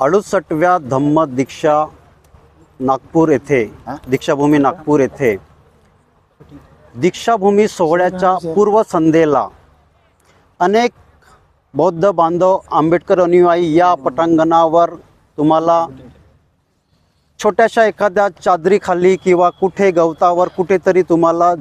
68व्या धम्म दीक्षा नागपूर येथे दीक्षाभूमी नागपूर येथे दीक्षाभूमी सोहळ्याच्या पूर्वसंध्येला अनेक बौद्ध बांधव आंबेडकर अनुयायी या पटांगणावर तुम्हाला छोट्याशा एखाद्या चादरीखाली किंवा कुठे गवतावर कुठेतरी तुम्हाला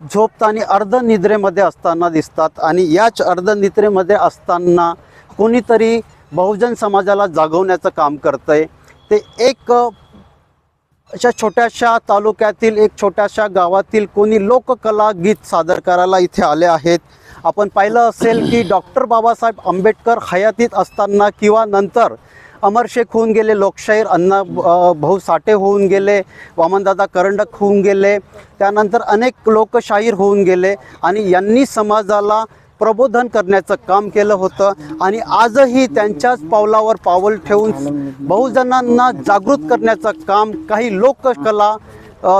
झोपताना अर्धनिद्रेमध्ये असताना दिसतात. आणि याच अर्धनिद्रेमध्ये असताना कोणीतरी बहुजन समाजाला जागवण्याचं काम करतंय. ते एक अशा छोट्याशा तालुक्यातील एक छोट्याशा गावातील कोणी लोककला गीत सादर करायला इथे आले आहेत. आपण पाहिलं असेल की डॉक्टर बाबासाहेब आंबेडकर हयातीत असताना किंवा नंतर अमर शेख होऊन गेले, लोकशाहीर अण्णा भाऊ साठे होऊन गेले, वामनदादा करंडक होऊन गेले, त्यानंतर अनेक लोक शाहीर होऊन गेले आणि यांनी समाजाला प्रबोधन करण्याचं काम केलं होतं. आणि आजही त्यांच्याच पावलावर पाऊल ठेवून बहुजनांना जागृत करण्याचं काम, काही लोककला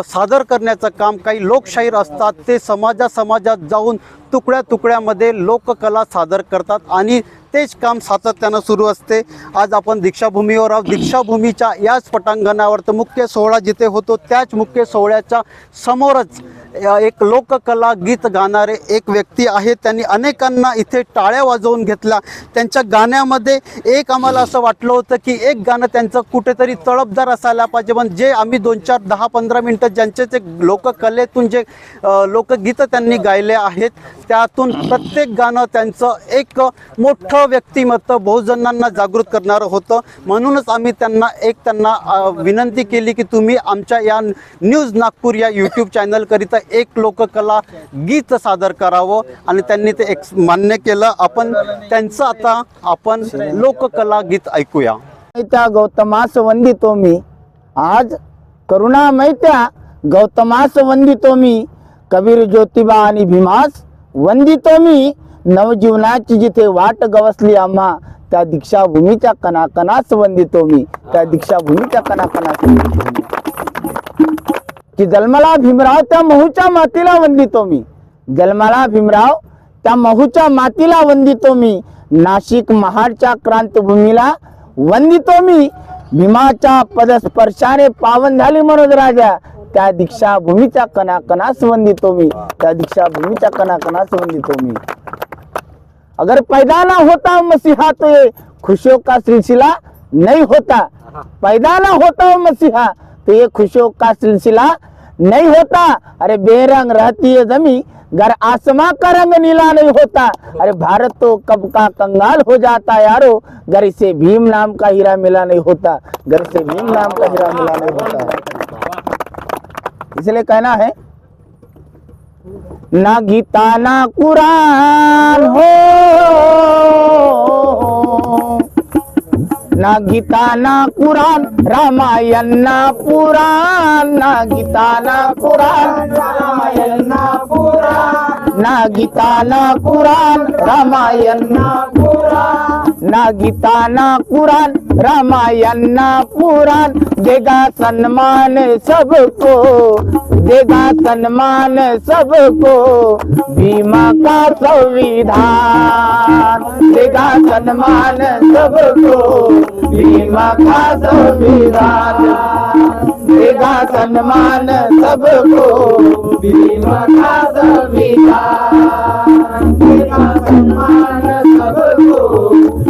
सादर करण्याचं काम, काही लोकशाहीर असतात ते समाजात जाऊन तुकड्या तुकड्यामध्ये लोककला सादर करतात आणि तेच काम सातत्यानं सुरू असते. आज आपण दीक्षाभूमीवर आहोत. दीक्षाभूमीच्या याच पटांगणावर तर मुख्य सोहळा जिथे होतो त्याच मुख्य सोहळ्याच्या समोरच एक लोककला गीत गाणारे एक व्यक्ती आहेत. त्यांनी अनेकांना इथे टाळ्या वाजवून घेतल्या. त्यांच्या गाण्यामध्ये एक आम्हाला असं वाटलं होतं की एक गाणं त्यांचं कुठेतरी तळपदार असायला पाहिजे, पण जे आम्ही 2-4 10-15 मिनटं ज्यांचे ते लोककलेतून जे लोकगीतं त्यांनी गायले आहेत त्यातून प्रत्येक गाणं त्यांचं एक मोठं व्यक्तिमत्व बहुजनांना जागृत करणारं होतं. म्हणूनच आम्ही त्यांना विनंती केली की तुम्ही आमच्या या न्यूज नागपूर या यूट्यूब चॅनलकरिता एक लोककला गीत सादर करावं आणि त्यांनी ते मान्य केलं. आपण त्यांचं आता आपण लोककला गीत ऐकूया. त्या गौतमास वंदितो मी, आज करुणामय त्या गौतमास वंदितो मी, कबीर ज्योतिबा आणि भीमास वंदितो मी, नवजीवनाची जिथे वाट गवसली आम्हा त्या दीक्षाभूमीच्या कणाकणास वंदितो मी, त्या दीक्षाभूमीच्या कणाकणास वंदितो मी. की जन्मला भीमराव त्या महूच्या मातीला वंदितो मी, जन्मला भीमराव त्या महूच्या मातीला वंदितो मी, नाशिक महाडच्या क्रांतभूमीला वंदितो मी, भीमाच्या पदस्पर्शाने पावन झाली मनोज राजा त्या दीक्षाभूमीच्या कणाकणास वंदितो मी, त्या दीक्षाभूमीच्या कणाकणास वंदितो मी. अगर पैदा ना होता मसीहा तो ये खुशियों का सिलसिला नहीं होता, पैदा ना होता मसीहा तो ये खुशियों का सिलसिला नहीं होता. अरे बेरंग रहती है जमी घर आसमां का रंग नीला नहीं होता. अरे भारत तो कब का कंगाल हो जाता यारो, घर इसे भीम नाम का हीरा मिला नहीं होता, घर से भीम नाम का हीरा मिला नहीं होता. इसलिए कहना है ना गीता ना कुरान हो, ना गीता ना कुरान रामायण ना पुराण, ना गीता ना कुरान रामायण ना पुराण, ना गीता ना कुरान रामायण ना पुराण, ना गीता ना कुरान रामायण ना पुराण. देगा सम्मान सबको, देगा सम्मान सबको भीमा का संविधान, देगा सम्मान सबको भीमा का संविधान, देगा सम्मान सबको भीमा का संविधान, देगा सम्मान सबको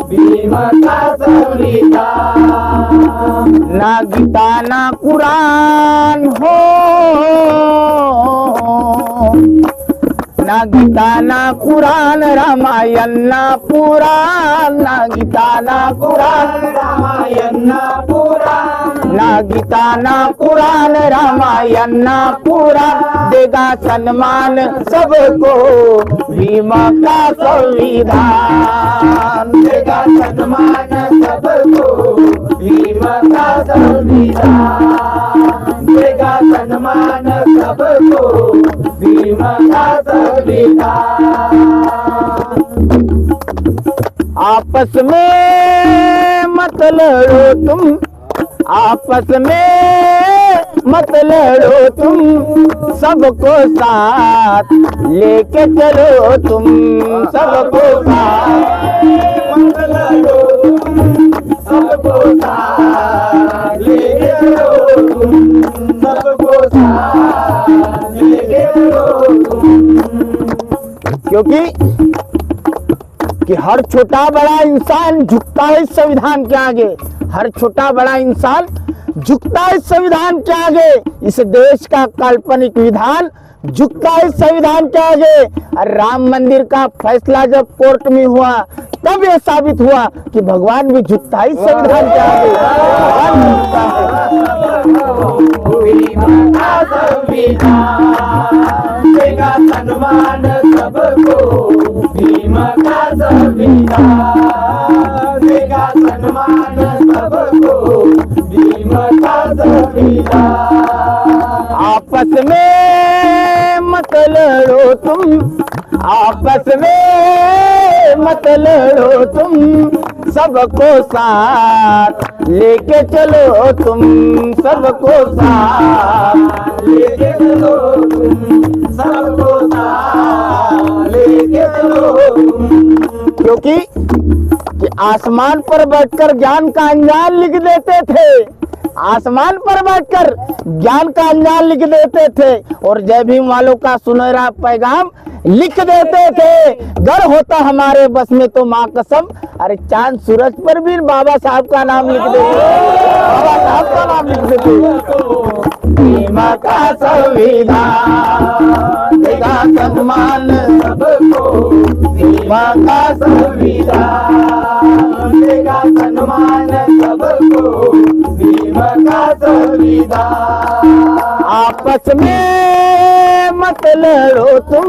भीमा का संविधान. ना गीता ना कुरान हो, ना गीता ना कुरान रामायण ना पुराण, ना गीता ना कुरान रामायण ना पुराण, ना गीता ना कुरान रामायण ना पुराण. देगा सम्मान सबको भीमा का संविधान, देगा सम्मान सबको भीमा का संविधान, देगा सम्मान सबको भीमा का संविधान. आपस में मत लड़ो तुम, आपस में मत लड़ो तुम, सबको साथ लेके चलो तुम, सबको साथ मत लड़ो तुम, कि हर छोटा बड़ा इंसान झुकता है इस संविधान के आगे। हर छोटा बड़ा इंसान झुकता है इस संविधान के आगे। इस देश का काल्पनिक विधान झुकता है इस संविधान के आगे। और राम मंदिर का फैसला जब कोर्ट में हुआ तब यह साबित हुआ कि भगवान भी झुकता है इस संविधान के आगे। भगवान भी झुकता है। देगा सम्मान सबको, भीम का संविधान देगा सम्मान सबको, भीम का संविधान। आपस में मत लड़ो तुम, आपस में मत लड़ो तुम, सबको साथ लेके चलो तुम, सबको साथ लेके चलो तुम, सबको साथ लेके चलो तुम। क्योंकि कि आसमान पर बैठकर ज्ञान का अंजान लिख देते थे। आसमान पर बैठकर ज्ञान का अंजान लिख देते थे और जय भीम वालों का सुनहरा पैगाम लिख देते थे। डर होता हमारे बस में तो माँ कसम, अरे चांद सूरज पर भी बाबा साहब का नाम लिख देते, बाबा साहब का नाम लिख देते। भीम का संविधान देगा सम्मान सबको, भीम का संविधान देगा सम्मान सबको, भीम का संविधान। आपस में मत लड़ो तुम,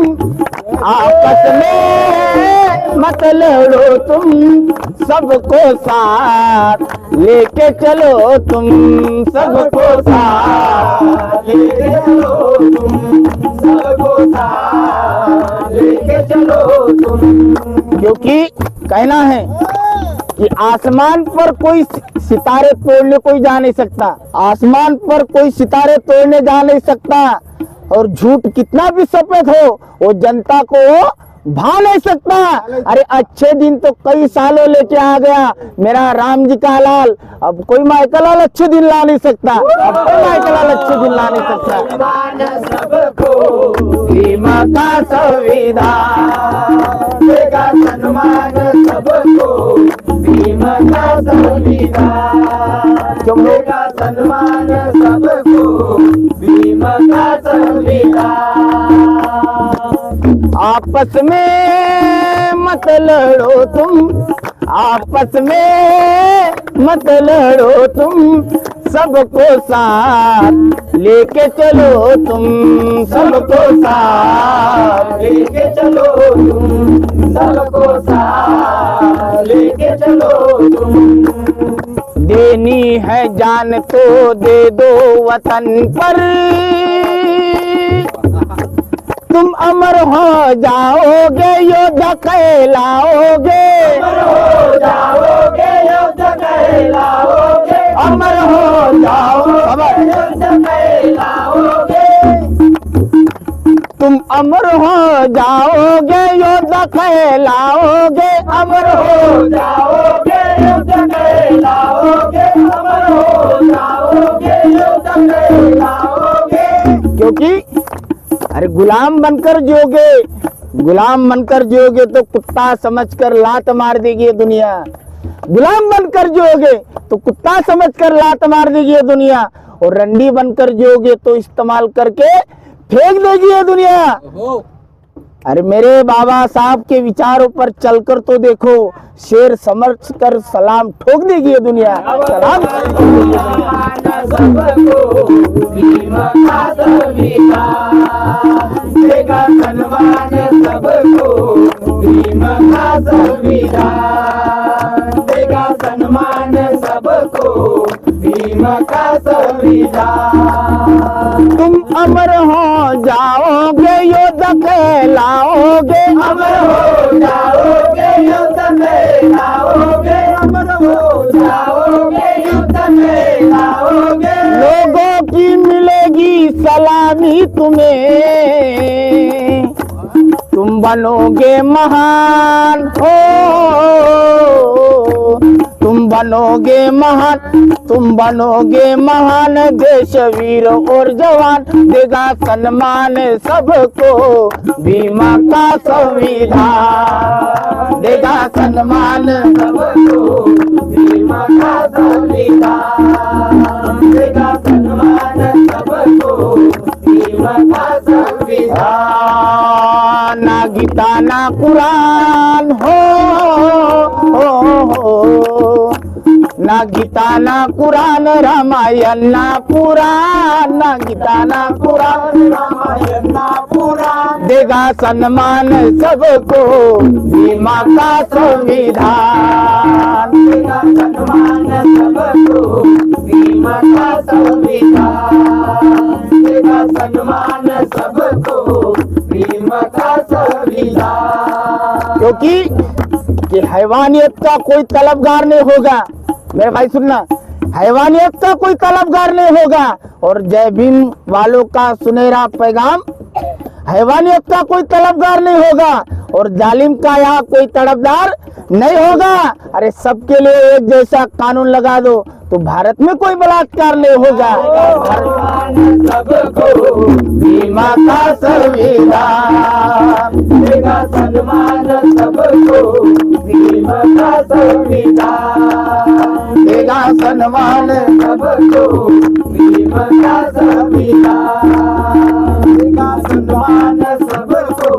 आपस में मत लड़ो तुम, सबको साथ लेके चलो तुम, सबको साथ लेके चलो तुम, सबको साथ लेके चलो तुम। क्योंकि कहना है कि आसमान पर कोई सितारे तोड़ने कोई जा नहीं सकता, आसमान पर कोई सितारे तोड़ने जा नहीं सकता। और झूठ कितना भी सफेद हो वो जनता को भा नहीं सकता। अरे अच्छे दिन तो कई सालों लेके आ गया मेरा राम जी का लाल, अब कोई माइकल लाल अच्छे दिन ला नहीं सकता, अब कोई माइकल लाल अच्छे दिन ला नहीं सकता। सबको भीम का संविधान देगा सम्मान सबको, भीम का संविधान देगा सम्मान सबको, भीम का संविधान। आपस में मत लड़ो तुम, आपस में मत लड़ो तुम, सबको साथ लेके चलो तुम, सबको साथ लेके चलो तुम, सबको साथ लेके चलो तुम। देनी है जान तो दे दो वतन पर, तुम अमर हो जाओगे योद्धा कहलाओगे, अमर हो जाओगे योद्धा कहलाओगे, अमर हो जाओ योद्धा कहलाओगे। तुम अमर हो जाओगे योद्धा कहलाओगे, अमर हो जाओगे योद्धा कहलाओगे, अमर हो जाओगे योद्धा कहलाओगे। क्योंकि अरे गुलाम बनकर जियोगे, गुलाम बनकर जियोगे तो कुत्ता समझकर लात मार देगी ये दुनिया, गुलाम बनकर जियोगे तो कुत्ता समझकर लात मार देगी ये दुनिया, और रंडी बनकर जियोगे तो इस्तेमाल करके फेंक देगी ये दुनिया। अरे मेरे बाबा साहब के विचारों पर चलकर तो देखो, शेर समझ कर सलाम ठोक देगी ये दुनिया, सलाम ठोक देगी ये दुनिया। सबको भीम का संविधान देगा सम्मान सबको, भीम का संविधान देगा सम्मान सबको, भीम का संविधान। तुम अमर हो जाओगे योद्धा कहलाओगे, अमर हो जाओगे योद्धा कहलाओगे, अमर हो जाओगे योद्धा कहलाओगे। लोगों की मिलेगी सलामी तुम्हें, तुम बनोगे महान हो, तुम बनोगे महान, तुम बनोगे महान, देशवीर और जवान देगा सम्मान सबको बीमा का संविधान, देगा सम्मान सबको बीमा का संविधान, देगा सम्मान सबको बीमा का संविधान। ना गीता ना कुरान हो, ना गीता ना कुरान रामायण ना पुराण, ना गीता ना कुरान रामायण ना पुराण देगा सम्मान सबको बीमा का संविधान, देगा सम्मान सबको बीमा का संविधान, देगा सम्मान सबको बीमा का संविधान। क्योंकि कि हैवानियत का कोई तलबगार नहीं होगा, मेरे भाई सुनना, हैवानियत का कोई तलबगार नहीं होगा। और जय भीम वालों का सुनहरा पैगाम, हैवानियत का कोई तलबगार नहीं होगा और जालिम का यहाँ कोई तड़पदार नहीं होगा। अरे सबके लिए एक जैसा कानून लगा दो तो भारत में कोई बलात्कार नहीं होगा। सबको बीमा का संविधान, देगा सम्मान सबको बीमा का संविधान, देगा सम्मान सबको बीमा का संविधान, देगा सम्मान सबको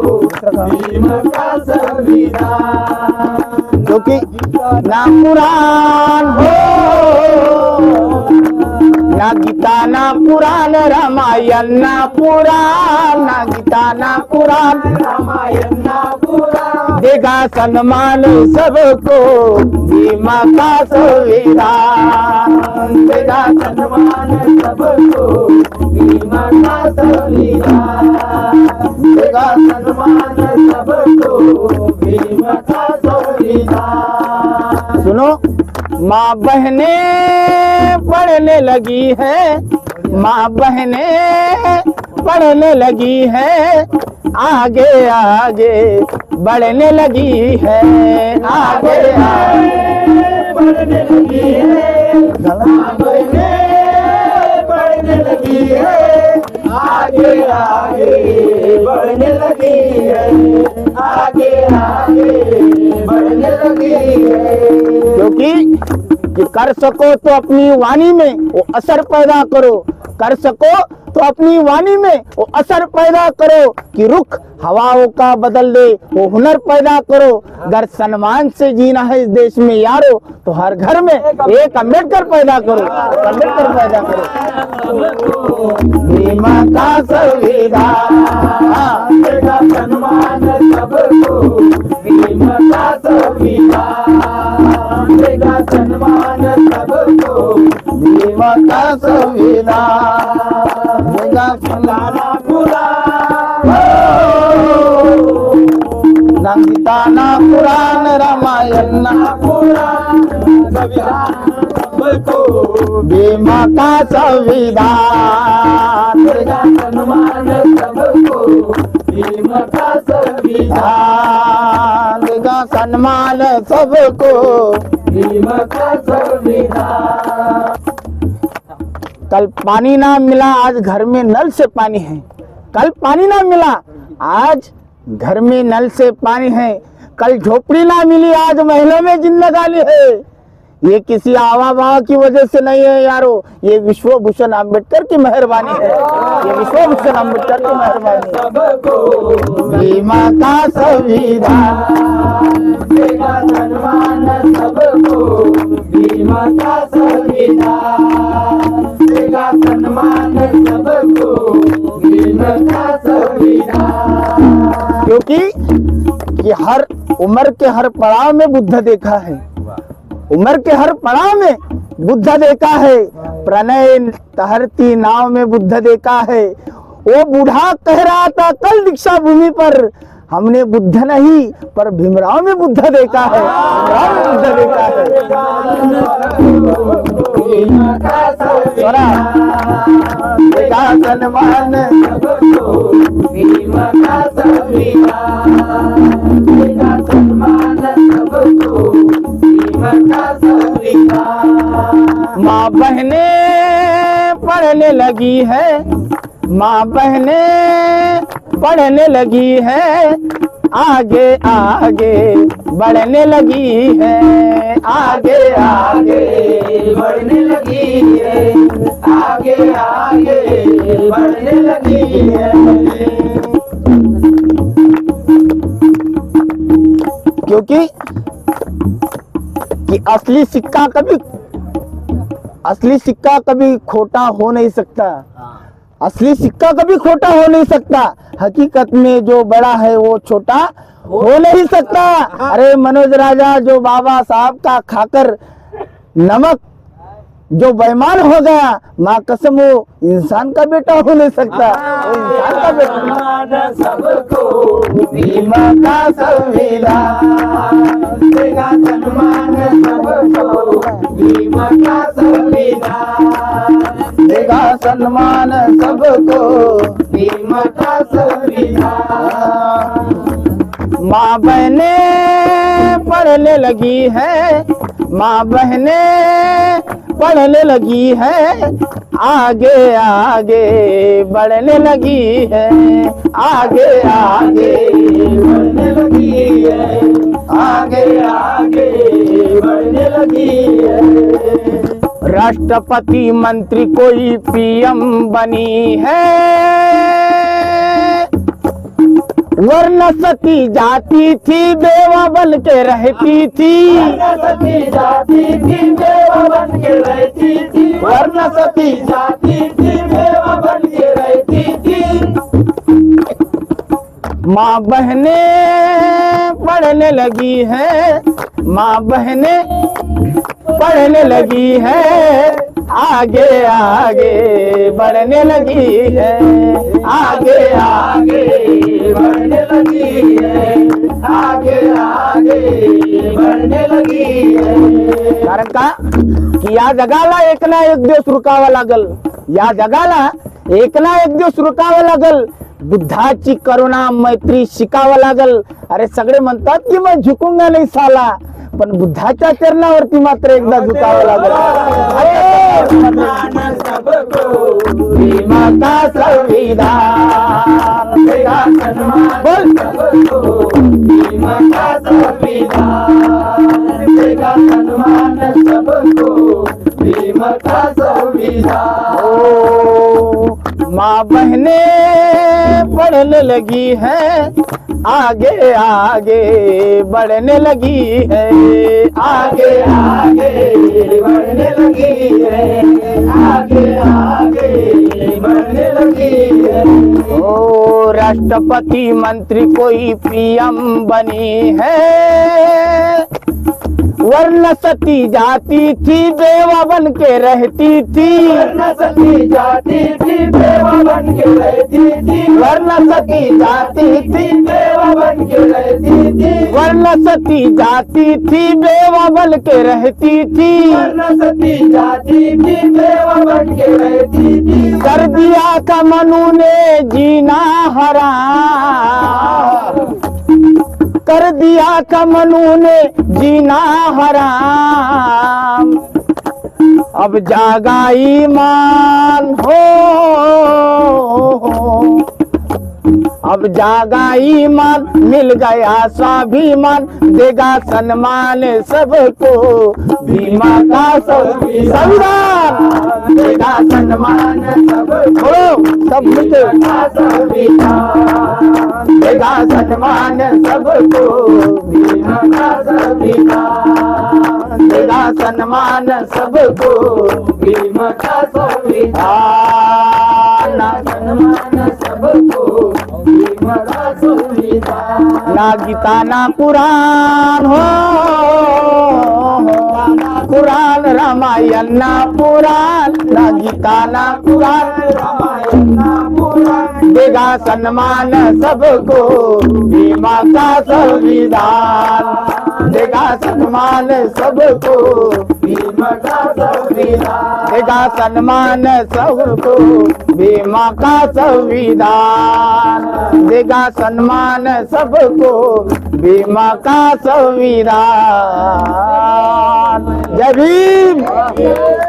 बीमा का संविधान। क्योंकि ना कुरान हो, ना गीता ना पुराण रामायण ना पुराण, ना गीता ना पुराण रामायण ना पुराण देगा सम्मान सबको बीमा का संविधान, देगा सम्मान सबको बीमा का संविधान, देगा सम्मान सबको बीमा का संविधान। सुनो, माँ बहने पढ़ने लगी है, माँ बहने पढ़ने लगी है, आगे आगे बढ़ने लगी है, आगे आगे बढ़ने लगी है, आगे बढ़ने लगी है, आगे आगे बढ़ने लगी है, आगे आगे बढ़ने लगी है। क्योंकि कि कर सको तो अपनी वाणी में वो असर पैदा करो, कर सको तो अपनी वाणी में वो असर पैदा करो कि रुख हवाओं का बदल दे वो हुनर पैदा करो। अगर सम्मान से जीना है इस देश में यारो तो हर घर में एक अम्बेडकर पैदा करो, अम्बेडकर पैदा करो। बीमा का संविधान, देगा सम्मान सबको बीमा का संविधान, देगा सम्मान सबको बीमा का संविधान, देगा सम्मान ना गीता ना पुराण रामायण ना पुराण संविधान सबको बीमा का संविधान, देगा सम्मान सबको बीमा का संविधान, देगा सम्मान सबको। बीमा का संविधान। कल पानी ना मिला, आज घर में नल से पानी है। कल पानी ना मिला, आज घर में नल से पानी है। कल झोपड़ी ना मिली, आज महलों में जिंदगानी है। ये किसी आवा बावा की वजह से नहीं है यारो, ये विश्व भूषण अम्बेडकर की मेहरबानी है, ये विश्व भूषण अम्बेडकर की मेहरबानी है। सबको बीमा का संविधान, देगा सम्मान सबको बीमा का संविधान, देगा सम्मान सबको बीमा का संविधान। क्योंकि कि हर उम्र के हर पड़ाव में बुद्ध देखा है, उम्र के हर पड़ाव में बुद्ध देखा है। प्रणय तहरती नाव में बुद्ध देखा है। वो बूढ़ा कह रहा था कल दीक्षा भूमि पर, हमने बुद्ध नहीं पर भीमराव में बुद्ध देखा है, भीमराव में बुद्ध देखा है। बीमा का संविधान, देगा सम्मान सबको बीमा का संविधान, देगा सम्मान सबको बीमा का संविधान। माँ बहने पढ़ने लगी है, माँ बहने पढ़ने लगी है, आगे आगे बढ़ने लगी है, आगे आगे बढ़ने लगी है, आगे आगे बढ़ने लगी है। क्योंकि असली सिक्का कभी खोटा हो नहीं सकता, असली सिक्का कभी खोटा हो नहीं सकता। हकीकत में जो बड़ा है वो छोटा हो नहीं सकता। अरे मनोज राजा जो बाबा साहब का खाकर नमक जो बेईमान हो गया, माँ कसम वो इंसान का बेटा हो नहीं सकता, वो इंसान का बेटा। सम्मान सबको भीमा का संविधान देगा, सम्मान सबको भीमा का संविधान देगा सम्मान सबको। भीमा का संविधान। माँ बहने पढ़ने लगी है, माँ बहने पढ़ने लगी है, आगे आगे बढ़ने लगी है, आगे आगे बढ़ने लगी है, आगे आगे बढ़ने लगी है। राष्ट्रपति मंत्री कोई पीएम बनी है, वर्ण सती जाती थी बेवा बन के रहती थी, सती जाती थी बेवा बन के रहती थी, वर्ण सती जाती थी बेवा बन के रहती थी। माँ बहने पढ़ने लगी है, माँ बहने पढ़ने लगी है, आगे आगे बढ़ने लगी है, आगे आगे बढ़ने लगी है, आगे आगे बढ़ने लगी है। कारण का की या जगाला एक ना एक दिवस रुकावा लागल, या जगाला एक ना एक दिवस रुकावा लागल, बुद्धाची करुणा मैत्री शिकावा लागल। अरे सगळे म्हणतात की मैं झुकूंगा नहीं साला, पण बुद्धाच्या चरणावरती मात्र एकदा झुकावं लागल। सम्मान सबको भीमा का संविधान देगा, सम्मान सबको भीमा का संविधान देगा, सम्मान सबको भीमा का संविधान। ओ माँ बहने पढ़ने लगी है, आगे आगे बढ़ने लगी है, आगे आगे बढ़ने लगी है, आगे आगे बढ़ने लगी है। ओ राष्ट्रपति मंत्री कोई पीएम बनी है, वर्ण सती जाती थी बेवा बन के रहती थी, वर्ण सती जाती थी बेवा बन के रहती थी, वर्ण सती जाती थी, बेवा बन के रहती थी, वर्ण सती जाती थी बेवा बन के रहती थी, वर्ण सती जाती थी बेवा बन के रहती थी। कर दिया था मनु ने जीना हराम, कर दिया था मनु ने जीना हराम, अब जागा ईमान हो, अब जागा ईमान, मिल गया स्वाभिमान, देगा सम्मान सबको भीमा का संविधान देगा सम्मान सबको सब मिलके का संविधान देगा, सम्मान सबको भीमा का संविधान देगा, सम्मान सबको भीमा का संविधान, सम्मान सबको भीमा का संविधान। ना गीता ना पुराण हो, कुरान रामायण ना पुराण, ना गीता ना पुराण, रामायण ना पुराण देगा सम्मान सबको भीमा का संविधान। देगा सम्मान सबको भीम का संविधान, देगा सम्मान सबको भीम का संविधान, देगा सम्मान सबको भीम का संविधान। जय भीम।